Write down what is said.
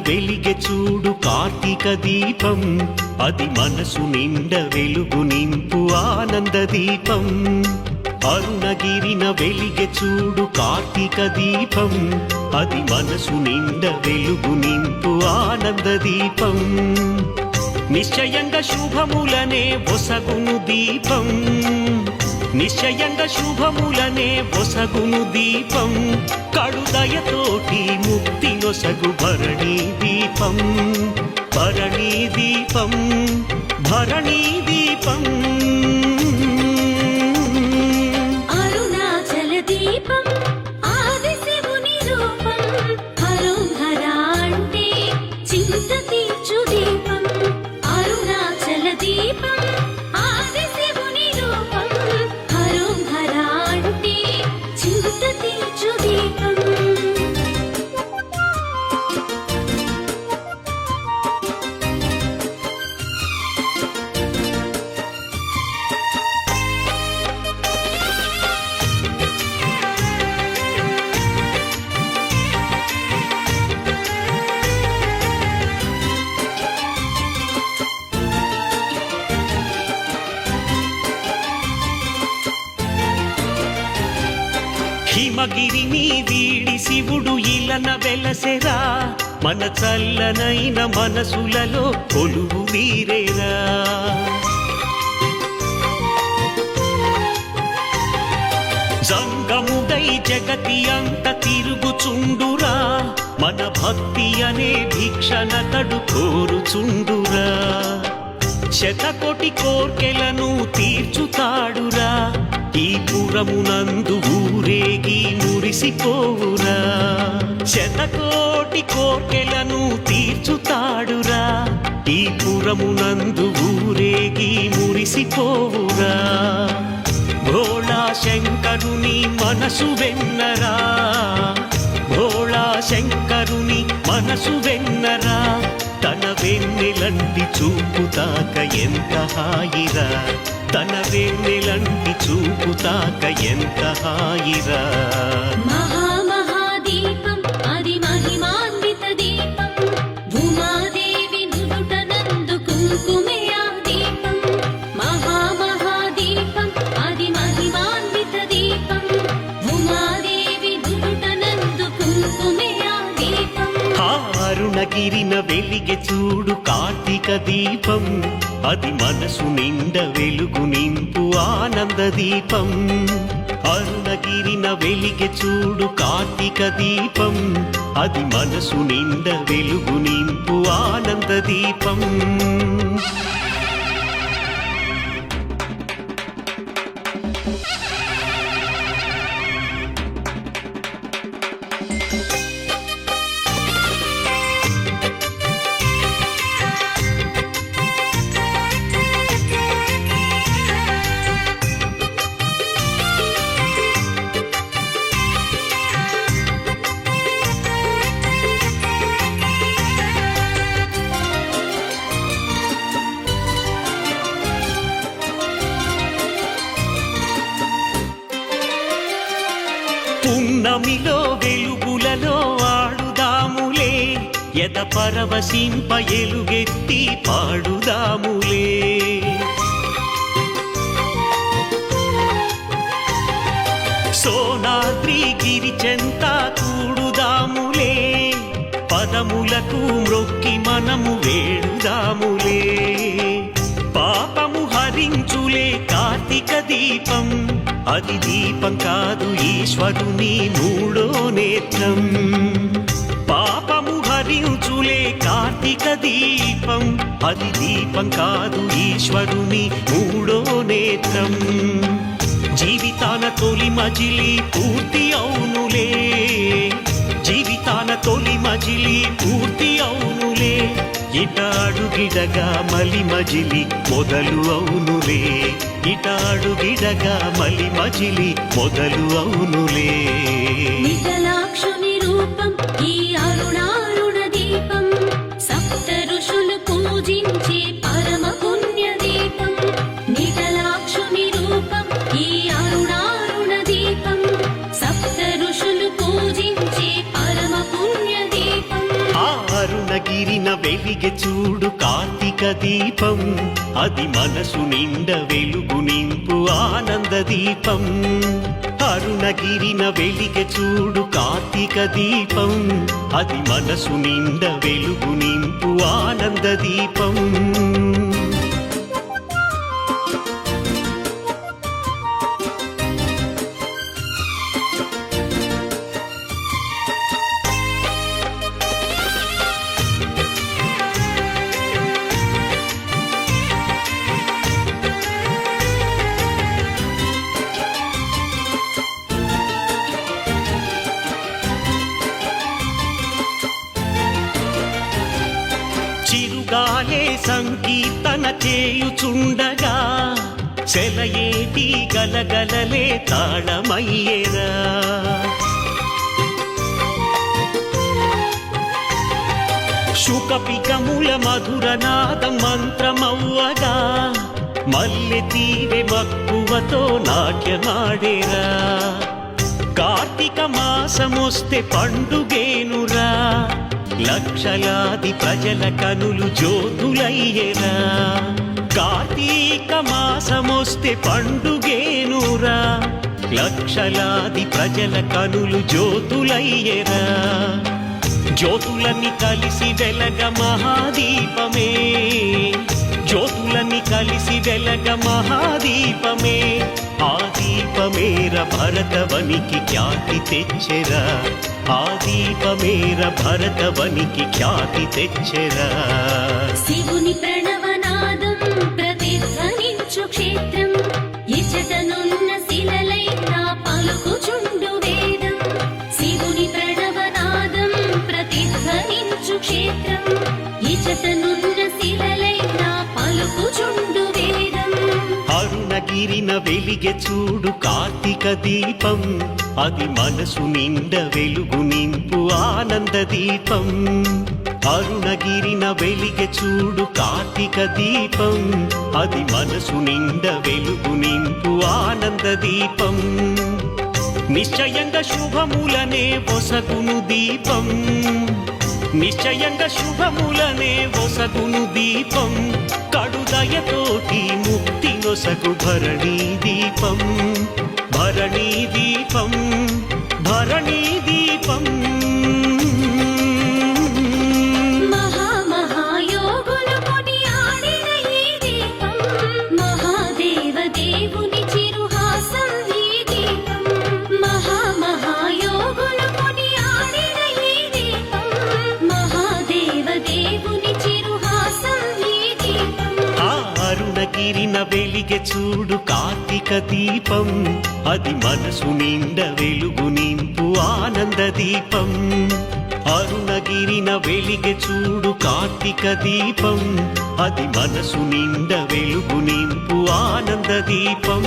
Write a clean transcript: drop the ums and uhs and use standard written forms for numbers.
వెలిగె చూడు కార్తీక దీపం అది మనసు నిండ వెలుగు నింపు ఆనంద దీపం అరుణగిరిన వెలిగె చూడు కార్తీక దీపం అది మనసు నిండ వెలుగు నింపు ఆనంద దీపం నిశ్చయంగా శుభములనే ఒసగును దీపం నిశ్చయంగా శుభములనే ఒసగును దీపం కడుదయతోటి ముక్తి నొసగు భరణీ దీపం భరణీ దీపం భరణీ దీపం అరుణాచల దీపం ఆది శివుని రూపం హరోహర అంటే చింత తీర్చు దీపం అరుణాచల దీపం ఆది శివుని రూపం హరోహర అంటే చింత తీర్చు దీపం హిమగిరిని వీడి శివుడు ఇలన వెలసెరా మన చల్లనైన మనసులలో కొలువు వీరేరా జంగముడై జగతి అంత తిరుగుచుండురా మన భక్తి అనే భిక్షణతడు కోరుచుండురా శతకోటి కోర్కెలను తీర్చుతాడురా ఈ పురమునందు ఊరేగి మురిసిపోవురా శతకోటి కోర్కెలను తీర్చుతాడురా ఈ పురమునందు ఊరేగి మురిసిపోవురా భోళా శంకరుని మనసు వెన్నరా భోళా శంకరుని మనసు వెన్నరా తన వెన్నెలంటి చూపుతాక ఎంత హాయిరా తన వెన్నెలంటి చూపుతాక ఎంత హాయిరా మహామహాదీపం అది మహిమాన్విత దీపం భూమాదేవి నుదుట నందు కుంకుమే ఆ దీపం మహామహాదీపం అది మహిమాన్విత దీపం భూమాదేవి నుదుట నందు కుంకుమే ఆ దీపం అరుణగిరిన వెలిగె చూడు కార్తీక దీపం అది మనసు నిండ వెలుగు నింపు ఆనంద దీపం అరుణగిరిన వెలిగె చూడు కార్తీక దీపం అది మనసు నిండ వెలుగు నింపు ఆనంద దీపం పున్నమిలో వెలుగులలో ఆడుదాములే ఎద పరవశింప ఎలుగెత్తి పాడుదాములే సోనాద్రి గిరి చెంత కూడుదాములే పదములకు మ్రొక్కి మనము వేడుదాములే పాపము హరించులే కార్తీక దీపం అది దీపం కాదు ఈశ్వరుని మూడో నేత్రం పాపము హరించులే కార్తీక దీపం అది దీపం కాదు ఈశ్వరుని మూడో నేత్రం జీవితాన తొలి మజిలి పూర్తి అవునులే జీవితాన తొలి మజిలి పూర్తి అవునులే ఇట అడుగిడగా మలి మజిలి మొదలు అవునులే ఇట అడుగిడగా మలి మజిలి మొదలు అవునులే నిజలాక్షుని రూపం ఈ అరుణారుణ దీపం సప్త ఋషులు పూజించే పరమ పుణ్య దీపం నిజలాక్షుని రూపం ఈ అరుణారుణ దీపం సప్త ఋషులు పూజించే పరమ పుణ్య దీపం వెలిగె చూడు కార్తీక దీపం అది మనసు నిండ వెలుగు నింపు ఆనంద దీపం అరుణగిరిన వెలిగె చూడు కార్తీక దీపం అది మనసు నిండ వెలుగు నింపు ఆనంద దీపం చిరుగాలే సంకీర్తన చేయుచుండగా సెలయేటి గలగలలే తాళమయ్యేరా శుకపికముల మధురనాదం మంత్రమవ్వగా మల్లె తీవె మక్కువతో నాట్యమాడేరా కార్తీక మాసమొస్తే పండుగేనురా లక్షలాది ప్రజల కనులు జ్యోతులయ్యేరా కార్తీక మాసమొస్తే పండుగేనురా లక్షలాది ప్రజల కనులు జ్యోతులయ్యేరా జ్యోతులన్నీ కలిసి వెలగ మహాదీపమే జ్యోతులన్నీ కలిసి వెలగ మహాదీపమే ఆ దీపమేర భరతవనికి ఖ్యాతి తెచ్చెరా ఆ దీపమేర భరతవనికి ఖ్యాతి తెచ్చెరా శివుని ప్రణవనాదం ప్రతిధ్వనించు క్షేత్రం ఇచటనున్న శిలలైనా పలుకుచుండు వేదం శివుని ప్రణవనాదం ప్రతిధ్వనించు క్షేత్రం ఇచటనున్న శిలలైనా పలుకుచుండు వేదం అరుణగిరిన వెలిగె చూడు కార్తీక దీపం అది మనసు నిండ వెలుగు నింపు ఆనంద దీపం అరుణగిరిన వెలిగె చూడు కార్తీక దీపం అది మనసు నిండ వెలుగు నింపు ఆనంద దీపం నిశ్చయంగా శుభములనే ఒసగును దీపం నిశ్చయంగా శుభములనే ఒసగును దీపం కడుదయతోటి ముక్తి నొసగు భరణీ దీపం భరణీ దీపం భరణీ దీపం మహామహాయోగులు కొనియాడిన ఈ దీపం మహాదేవ దేవుని చిరుహాసం ఈ దీపం మహామహాయోగులు కొనియాడిన ఈ దీపం మహాదేవ దేవుని చిరుహాసం ఈ దీపం అరుణగిరిన వెలిగె చూడు కార్తీక దీపం అది మనసు నిండ వెలుగు నింపు ఆనంద దీపం అరుణగిరిన వెలిగె చూడు కార్తీక దీపం అది మనసు నిండ వెలుగు నింపు ఆనంద దీపం